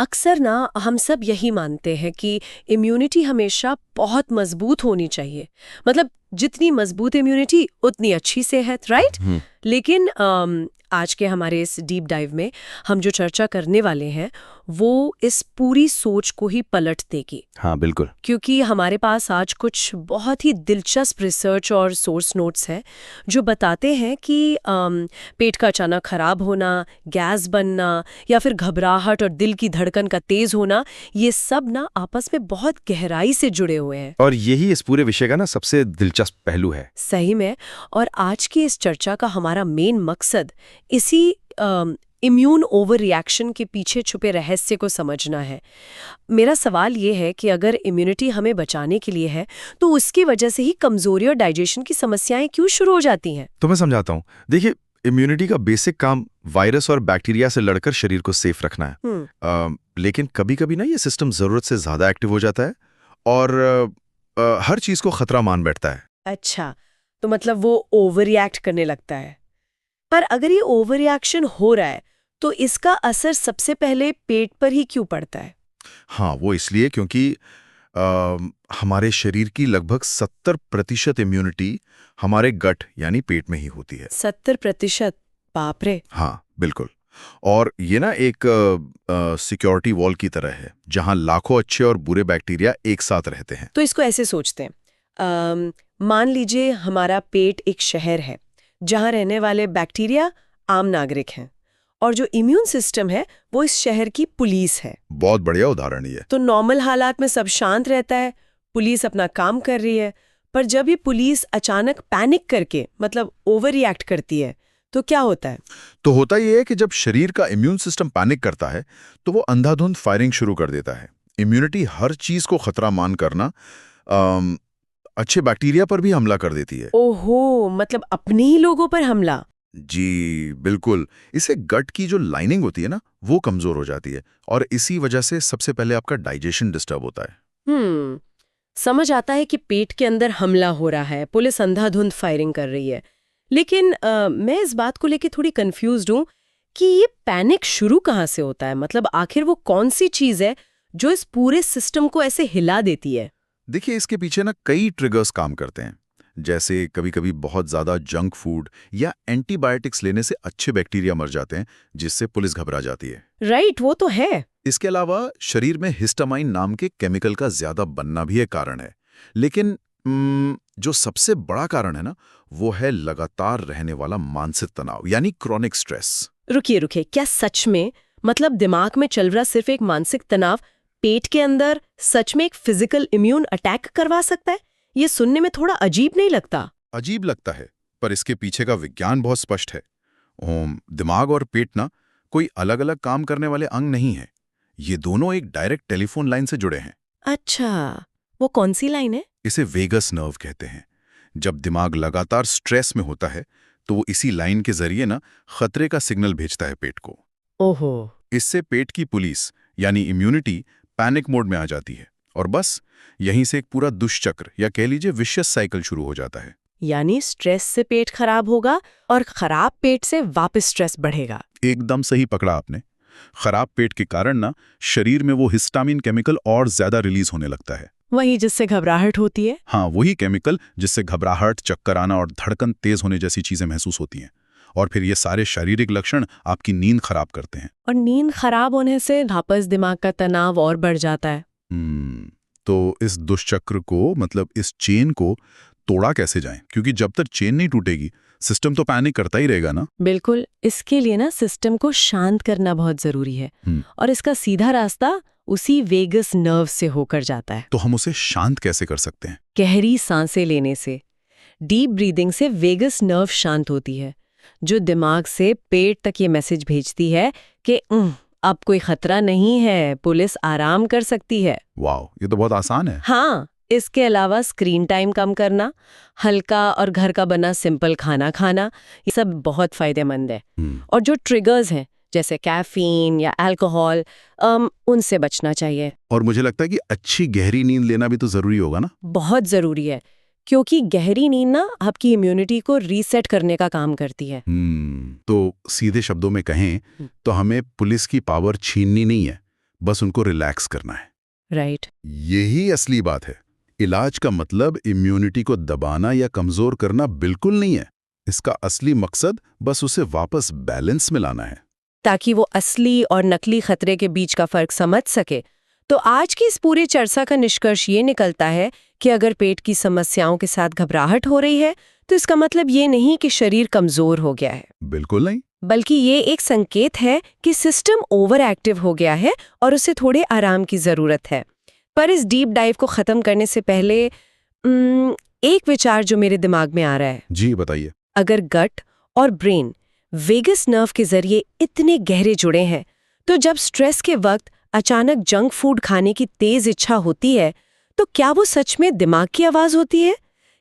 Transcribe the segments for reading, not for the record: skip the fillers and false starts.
अक्सर ना हम सब यही मानते हैं कि इम्यूनिटी हमेशा बहुत मजबूत होनी चाहिए। मतलब जितनी मजबूत इम्यूनिटी उतनी अच्छी सेहत, राइट? लेकिन आज के हमारे इस डीप डाइव में हम जो चर्चा करने वाले हैं वो इस पूरी सोच को ही पलट देगी। हाँ बिल्कुल। क्योंकि हमारे पास आज कुछ बहुत ही दिलचस्प रिसर्च और सोर्स नोट्स हैं जो बताते हैं कि पेट का अचानक खराब होना, गैस बनना या फिर घबराहट और दिल की धड़कन का तेज होना, ये सब ना आपस में बहुत गहराई से जुड़े हुए हैं। और यही इस पूरे विषय का ना सबसे दिलचस्प पहलू है। सही में। और आज की इस चर्चा का हमारा मेन मकसद इसी इम्यून ओवर रिएक्शन के पीछे छुपे रहस्य को समझना है। मेरा सवाल ये है कि अगर इम्यूनिटी हमें बचाने के लिए है तो उसकी वजह से ही कमजोरी और डाइजेशन की समस्याएं क्यों शुरू हो जाती हैं? तो मैं समझाता हूँ। देखिए, इम्यूनिटी का बेसिक काम वायरस और बैक्टीरिया से लड़कर शरीर को सेफ रखना है। लेकिन कभी-कभी ना ये सिस्टम जरूरत से ज्यादा एक्टिव हो जाता है और हर चीज को खतरा मान बैठता है। अच्छा, तो मतलब वो ओवर रिएक्ट करने लगता है। पर अगर ये ओवर रिएक्शन हो रहा है तो इसका असर सबसे पहले पेट पर ही क्यों पड़ता है? हाँ, वो इसलिए क्योंकि हमारे शरीर की लगभग 70% इम्यूनिटी हमारे गट यानी पेट में ही होती है। 70%? बाप रे! हाँ बिल्कुल। और ये ना एक सिक्योरिटी वॉल की तरह है जहां लाखों अच्छे और बुरे बैक्टीरिया एक साथ रहते हैं। तो इसको ऐसे सोचते हैं, मान लीजिए हमारा पेट एक शहर है जहां रहने वाले बैक्टीरिया आम नागरिक हैं और जो इम्यून सिस्टम है वो इस शहर की पुलिस है। बहुत बढ़िया उदाहरण ये। तो नॉर्मल हालात में सब शांत रहता है, पुलिस अपना काम कर रही है। पर जब ये पुलिस अचानक पैनिक करके मतलब ओवर रिएक्ट करती है तो क्या होता है? तो होता ये है कि जब शरीर का इम्यून सिस्टम पैनिक करता है तो वो अंधाधुंध फायरिंग शुरू कर देता है। इम्यूनिटी हर चीज को खतरा मान करना अच्छे बैक्टीरिया पर भी हमला कर देती है। ओहो, मतलब अपने ही लोगों पर हमला? जी बिल्कुल। इससे गट की जो लाइनिंग होती है ना वो कमजोर हो जाती है और इसी वजह से सबसे पहले आपका डाइजेशन डिस्टर्ब होता है। समझ आता है कि पेट के अंदर हमला हो रहा है, पुलिस अंधाधुंध फायरिंग कर रही है। लेकिन मैं इस बात को लेके थोड़ी कंफ्यूज्ड हूँ कि ये पैनिक शुरू कहाँ से होता है। मतलब आखिर वो कौन सी चीज है जो इस पूरे सिस्टम को ऐसे हिला देती है? देखिए, इसके पीछे ना कई ट्रिगर्स काम करते हैं। जैसे कभी-कभी बहुत ज्यादा जंक फूड या एंटीबायोटिक्स लेने से अच्छे बैक्टीरिया मर जाते हैं जिससे पुलिस घबरा जाती है। राइट, वो तो है। इसके अलावा शरीर में हिस्टामाइन नाम के केमिकल का ज्यादा बनना भी एक कारण है। लेकिन जो सबसे बड़ा कारण है ना वो है लगातार रहने वाला मानसिक तनाव यानी क्रॉनिक स्ट्रेस। रुकिए, क्या सच में, मतलब दिमाग में चल रहा सिर्फ एक मानसिक तनाव पेट के अंदर सच में एक फिजिकल इम्यून अटैक करवा सकता है? ये सुनने में थोड़ा अजीब नहीं लगता? अजीब लगता है, पर इसके पीछे का विज्ञान बहुत स्पष्ट है। दिमाग और पेट ना कोई अलग-अलग काम करने वाले अंग नहीं है। ये दोनों एक डायरेक्ट टेलीफोन लाइन से जुड़े हैं। अच्छा, वो कौन सी लाइन है? इसे वेगस नर्व कहते हैं। जब दिमाग लगातार स्ट्रेस में होता है तो वो इसी लाइन के जरिए ना खतरे का सिग्नल भेजता है पेट को। ओहो। इससे पेट की पुलिस यानी इम्यूनिटी पैनिक मोड में आ जाती है और बस यहीं से एक पूरा दुष्चक्र या कह लीजिए विशियस साइकिल शुरू हो जाता है। यानी स्ट्रेस से पेट खराब होगा और खराब पेट से वापस स्ट्रेस बढ़ेगा। एकदम सही पकड़ा आपने। खराब पेट के कारण ना शरीर में वो हिस्टामिन केमिकल और ज्यादा रिलीज होने लगता है। वही जिससे घबराहट होती है? हाँ, वही केमिकल जिससे घबराहट, चक्कर आना और धड़कन तेज होने जैसी चीजें महसूस होती हैं। और फिर ये सारे शारीरिक लक्षण आपकी नींद खराब करते हैं। और नींद खराब होने से वापस दिमाग का तनाव और बढ़ जाता है। तो इस दुष्चक्र को मतलब इस चेन को तोड़ा कैसे जाए? क्योंकि जब तक चेन नहीं टूटेगी सिस्टम तो पैनिक करता ही रहेगा ना। बिल्कुल, इसके लिए ना सिस्टम को शांत करना बहुत जरूरी है और इसका सीधा रास्ता उसी वेगस नर्व से होकर जाता है। तो हम उसे शांत कैसे कर सकते हैं? गहरी सांसें लेने से, डीप ब्रीदिंग से वेगस नर्व शांत होती है, जो दिमाग से पेट तक ये मैसेज भेजती है कि अब कोई खतरा नहीं है, पुलिस आराम कर सकती है। वाह, ये तो बहुत आसान है। हाँ, इसके अलावा स्क्रीन टाइम कम करना, हल्का और घर का बना सिंपल खाना खाना, ये सब बहुत फायदेमंद है। और जो ट्रिगर्स हैं जैसे कैफीन या अल्कोहल, उनसे बचना चाहिए। और मुझे लगता है कि अच्छी गहरी नींद लेना भी तो जरूरी होगा ना। बहुत जरूरी है, क्योंकि गहरी नींद ना आपकी इम्यूनिटी को रीसेट करने का काम करती है। तो सीधे शब्दों में कहें तो हमें पुलिस की पावर छीननी नहीं है, बस उनको रिलैक्स करना है। राइट। यही असली बात है। इलाज का मतलब इम्यूनिटी को दबाना या कमजोर करना बिल्कुल नहीं है। इसका असली मकसद बस उसे वापस बैलेंस में लाना है, ताकि वो असली और नकली खतरे के बीच का फर्क समझ सके। तो आज की इस पूरी चर्चा का निष्कर्ष ये निकलता है कि अगर पेट की समस्याओं के साथ घबराहट हो रही है तो इसका मतलब ये नहीं कि शरीर कमजोर हो गया है, बिल्कुल नहीं, बल्कि ये एक संकेत है कि सिस्टम ओवर एक्टिव हो गया है और उसे थोड़े आराम की जरूरत है। पर इस डीप डाइव को खत्म करने से पहले एक विचार जो मेरे दिमाग में आ रहा है। जी बताइए। अगर गट और ब्रेन वेगस नर्व के जरिए इतने गहरे जुड़े हैं, तो जब स्ट्रेस के वक्त अचानक जंक फूड खाने की तेज इच्छा होती है, तो क्या वो सच में दिमाग की आवाज होती है,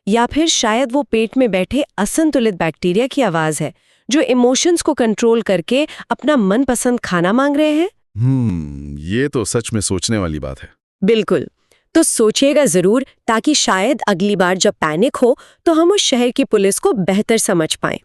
या फिर शायद वो पेट में बैठे असंतुलित बैक्टीरिया की आवाज है जो इमोशंस को कंट्रोल करके अपना मनपसंद खाना मांग रहे हैं? ये तो सच में सोचने वाली बात है। बिल्कुल। तो सोचिएगा जरूर, ताकि शायद अगली बार जब पैनिक हो तो हम उस शहर की पुलिस को बेहतर समझ पाएं।